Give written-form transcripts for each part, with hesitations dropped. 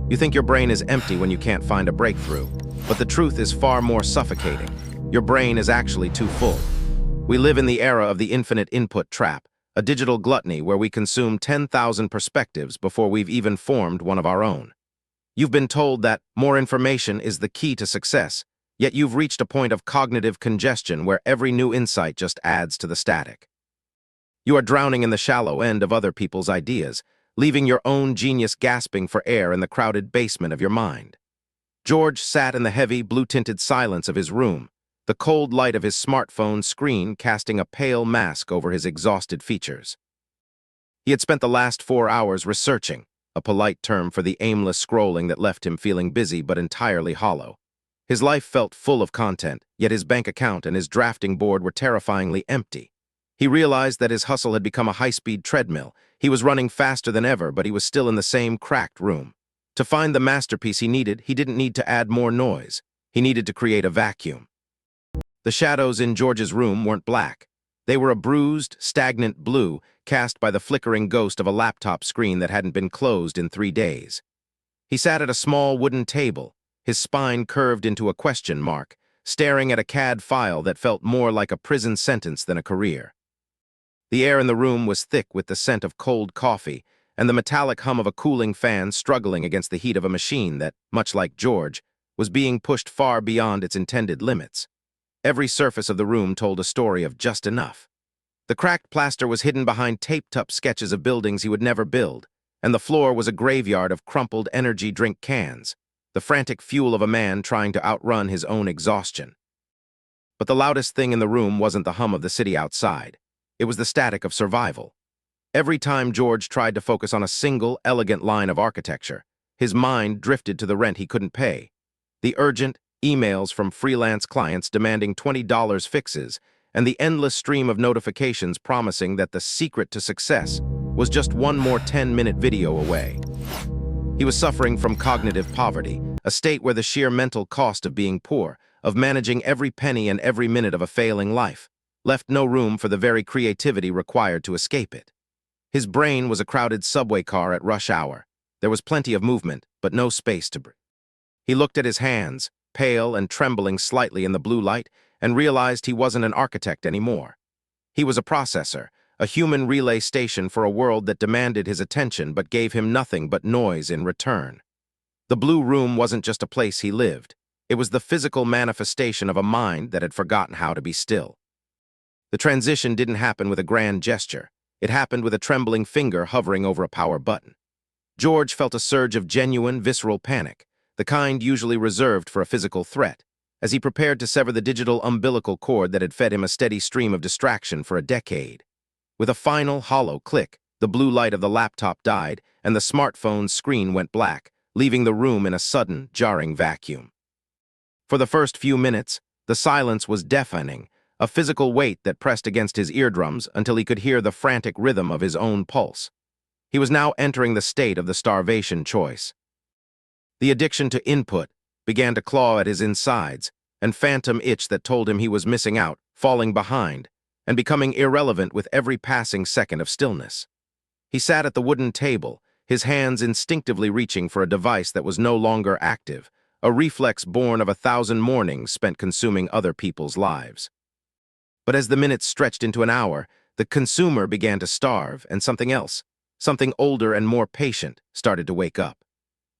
You think your brain is empty when you can't find a breakthrough, but the truth is far more suffocating. Your brain is actually too full. We live in the era of the infinite input trap, a digital gluttony where we consume 10,000 perspectives before we've even formed one of our own. You've been told that more information is the key to success, yet you've reached a point of cognitive congestion where every new insight just adds to the static. You are drowning in the shallow end of other people's ideas, leaving your own genius gasping for air in the crowded basement of your mind. George sat in the heavy, blue-tinted silence of his room, the cold light of his smartphone screen casting a pale mask over his exhausted features. He had spent the last 4 hours researching, a polite term for the aimless scrolling that left him feeling busy but entirely hollow. His life felt full of content, yet his bank account and his drafting board were terrifyingly empty. He realized that his hustle had become a high-speed treadmill. He was running faster than ever, but he was still in the same cracked room. To find the masterpiece he didn't need to add more noise. He needed to create a vacuum. The shadows in George's room weren't black. They were a bruised, stagnant blue cast by the flickering ghost of a laptop screen that hadn't been closed in 3 days. He sat at a small wooden table, his spine curved into a question mark, staring at a CAD file that felt more like a prison sentence than a career. The air in the room was thick with the scent of cold coffee and the metallic hum of a cooling fan struggling against the heat of a machine that, much like George, was being pushed far beyond its intended limits. Every surface of the room told a story of just enough. The cracked plaster was hidden behind taped-up sketches of buildings he would never build, and the floor was a graveyard of crumpled energy drink cans, the frantic fuel of a man trying to outrun his own exhaustion. But the loudest thing in the room wasn't the hum of the city outside. It was the static of survival. Every time George tried to focus on a single, elegant line of architecture, his mind drifted to the rent he couldn't pay, the urgent emails from freelance clients demanding $20 fixes, and the endless stream of notifications promising that the secret to success was just one more 10-minute video away. He was suffering from cognitive poverty, a state where the sheer mental cost of being poor, of managing every penny and every minute of a failing life, left no room for the very creativity required to escape it. His brain was a crowded subway car at rush hour. There was plenty of movement, but no space to breathe. He looked at his hands, pale and trembling slightly in the blue light, and realized he wasn't an architect anymore. He was a processor, a human relay station for a world that demanded his attention but gave him nothing but noise in return. The blue room wasn't just a place he lived. It was the physical manifestation of a mind that had forgotten how to be still. The transition didn't happen with a grand gesture. It happened with a trembling finger hovering over a power button. George felt a surge of genuine, visceral panic, the kind usually reserved for a physical threat, as he prepared to sever the digital umbilical cord that had fed him a steady stream of distraction for a decade. With a final, hollow click, the blue light of the laptop died, and the smartphone's screen went black, leaving the room in a sudden, jarring vacuum. For the first few minutes, the silence was deafening, a physical weight that pressed against his eardrums until he could hear the frantic rhythm of his own pulse. He was now entering the state of the starvation choice. The addiction to input began to claw at his insides, and phantom itch that told him he was missing out, falling behind, and becoming irrelevant with every passing second of stillness. He sat at the wooden table, his hands instinctively reaching for a device that was no longer active, a reflex born of 1,000 mornings spent consuming other people's lives. But as the minutes stretched into an hour, the consumer began to starve, and something else, something older and more patient, started to wake up.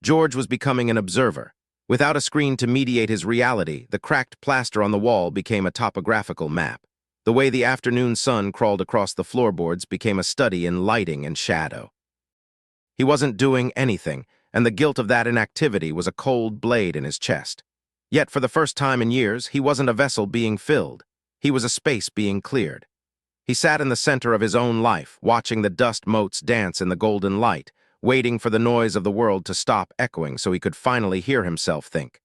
George was becoming an observer. Without a screen to mediate his reality, the cracked plaster on the wall became a topographical map. The way the afternoon sun crawled across the floorboards became a study in lighting and shadow. He wasn't doing anything, and the guilt of that inactivity was a cold blade in his chest. Yet for the first time in years, he wasn't a vessel being filled. He was a space being cleared. He sat in the center of his own life, watching the dust motes dance in the golden light, waiting for the noise of the world to stop echoing so he could finally hear himself think.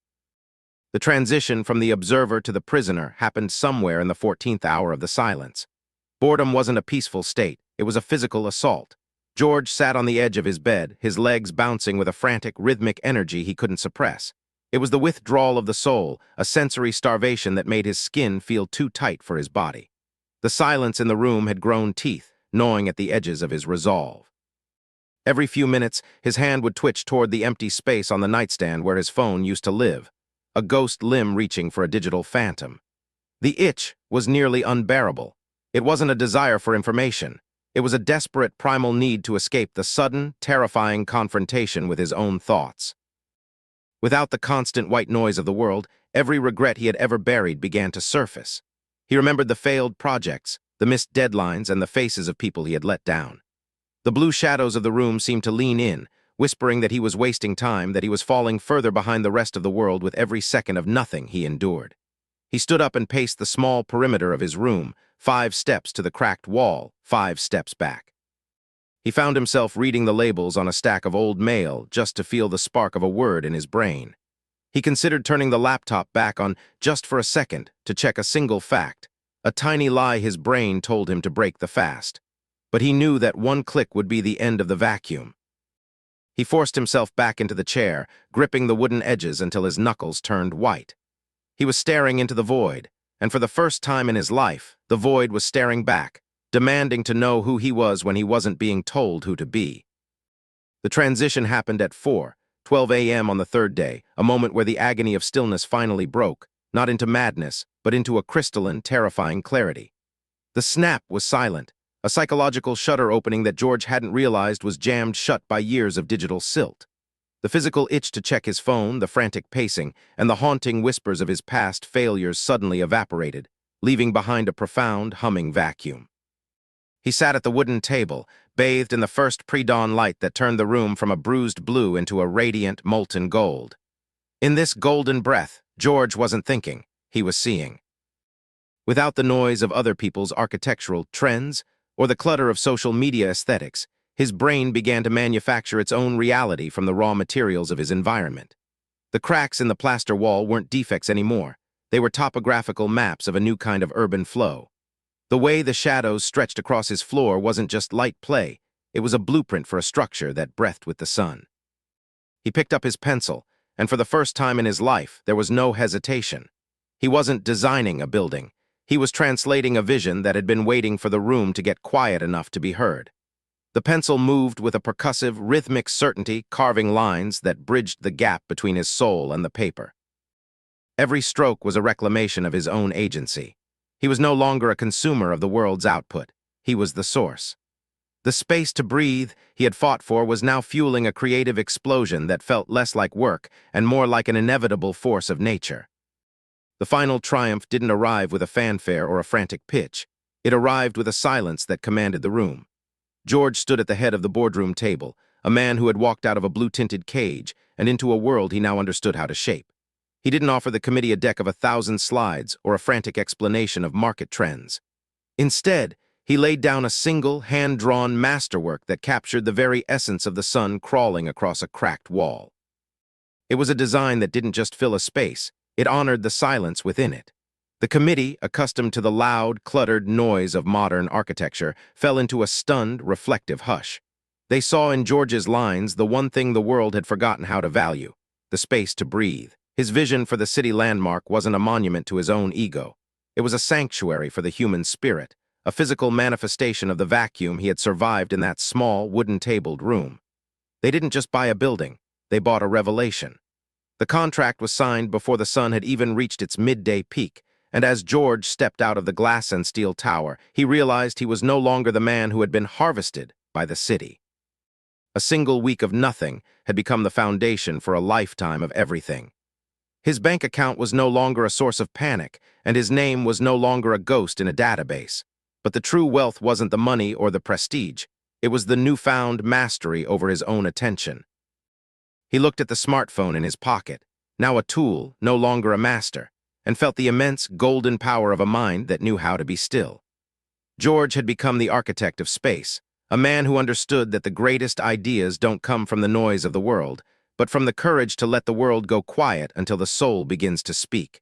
The transition from the observer to the prisoner happened somewhere in the 14th hour of the silence. Boredom wasn't a peaceful state, it was a physical assault. George sat on the edge of his bed, his legs bouncing with a frantic, rhythmic energy he couldn't suppress. It was the withdrawal of the soul, a sensory starvation that made his skin feel too tight for his body. The silence in the room had grown teeth, gnawing at the edges of his resolve. Every few minutes, his hand would twitch toward the empty space on the nightstand where his phone used to live, a ghost limb reaching for a digital phantom. The itch was nearly unbearable. It wasn't a desire for information. It was a desperate primal need to escape the sudden, terrifying confrontation with his own thoughts. Without the constant white noise of the world, every regret he had ever buried began to surface. He remembered the failed projects, the missed deadlines, and the faces of people he had let down. The blue shadows of the room seemed to lean in, whispering that he was wasting time, that he was falling further behind the rest of the world with every second of nothing he endured. He stood up and paced the small perimeter of his room, 5 steps to the cracked wall, 5 steps back. He found himself reading the labels on a stack of old mail just to feel the spark of a word in his brain. He considered turning the laptop back on just for a second to check a single fact, a tiny lie his brain told him to break the fast. But he knew that one click would be the end of the vacuum. He forced himself back into the chair, gripping the wooden edges until his knuckles turned white. He was staring into the void, and for the first time in his life, the void was staring back, demanding to know who he was when he wasn't being told who to be. The transition happened at 4:12 a.m. on the third day, a moment where the agony of stillness finally broke, not into madness, but into a crystalline, terrifying clarity. The snap was silent, a psychological shutter opening that George hadn't realized was jammed shut by years of digital silt. The physical itch to check his phone, the frantic pacing, and the haunting whispers of his past failures suddenly evaporated, leaving behind a profound, humming vacuum. He sat at the wooden table, bathed in the first pre-dawn light that turned the room from a bruised blue into a radiant, molten gold. In this golden breath, George wasn't thinking, he was seeing. Without the noise of other people's architectural trends or the clutter of social media aesthetics, his brain began to manufacture its own reality from the raw materials of his environment. The cracks in the plaster wall weren't defects anymore. They were topographical maps of a new kind of urban flow. The way the shadows stretched across his floor wasn't just light play, it was a blueprint for a structure that breathed with the sun. He picked up his pencil, and for the first time in his life, there was no hesitation. He wasn't designing a building. He was translating a vision that had been waiting for the room to get quiet enough to be heard. The pencil moved with a percussive, rhythmic certainty, carving lines that bridged the gap between his soul and the paper. Every stroke was a reclamation of his own agency. He was no longer a consumer of the world's output. He was the source. The space to breathe he had fought for was now fueling a creative explosion that felt less like work and more like an inevitable force of nature. The final triumph didn't arrive with a fanfare or a frantic pitch. It arrived with a silence that commanded the room. George stood at the head of the boardroom table, a man who had walked out of a blue-tinted cage and into a world he now understood how to shape. He didn't offer the committee a deck of 1,000 slides or a frantic explanation of market trends. Instead, he laid down a single, hand-drawn masterwork that captured the very essence of the sun crawling across a cracked wall. It was a design that didn't just fill a space, it honored the silence within it. The committee, accustomed to the loud, cluttered noise of modern architecture, fell into a stunned, reflective hush. They saw in George's lines the one thing the world had forgotten how to value, the space to breathe. His vision for the city landmark wasn't a monument to his own ego. It was a sanctuary for the human spirit, a physical manifestation of the vacuum he had survived in that small, wooden-tabled room. They didn't just buy a building, they bought a revelation. The contract was signed before the sun had even reached its midday peak, and as George stepped out of the glass and steel tower, he realized he was no longer the man who had been harvested by the city. A single week of nothing had become the foundation for a lifetime of everything. His bank account was no longer a source of panic, and his name was no longer a ghost in a database. But the true wealth wasn't the money or the prestige. It was the newfound mastery over his own attention. He looked at the smartphone in his pocket, now a tool, no longer a master, and felt the immense golden power of a mind that knew how to be still. George had become the architect of space, a man who understood that the greatest ideas don't come from the noise of the world, but from the courage to let the world go quiet until the soul begins to speak.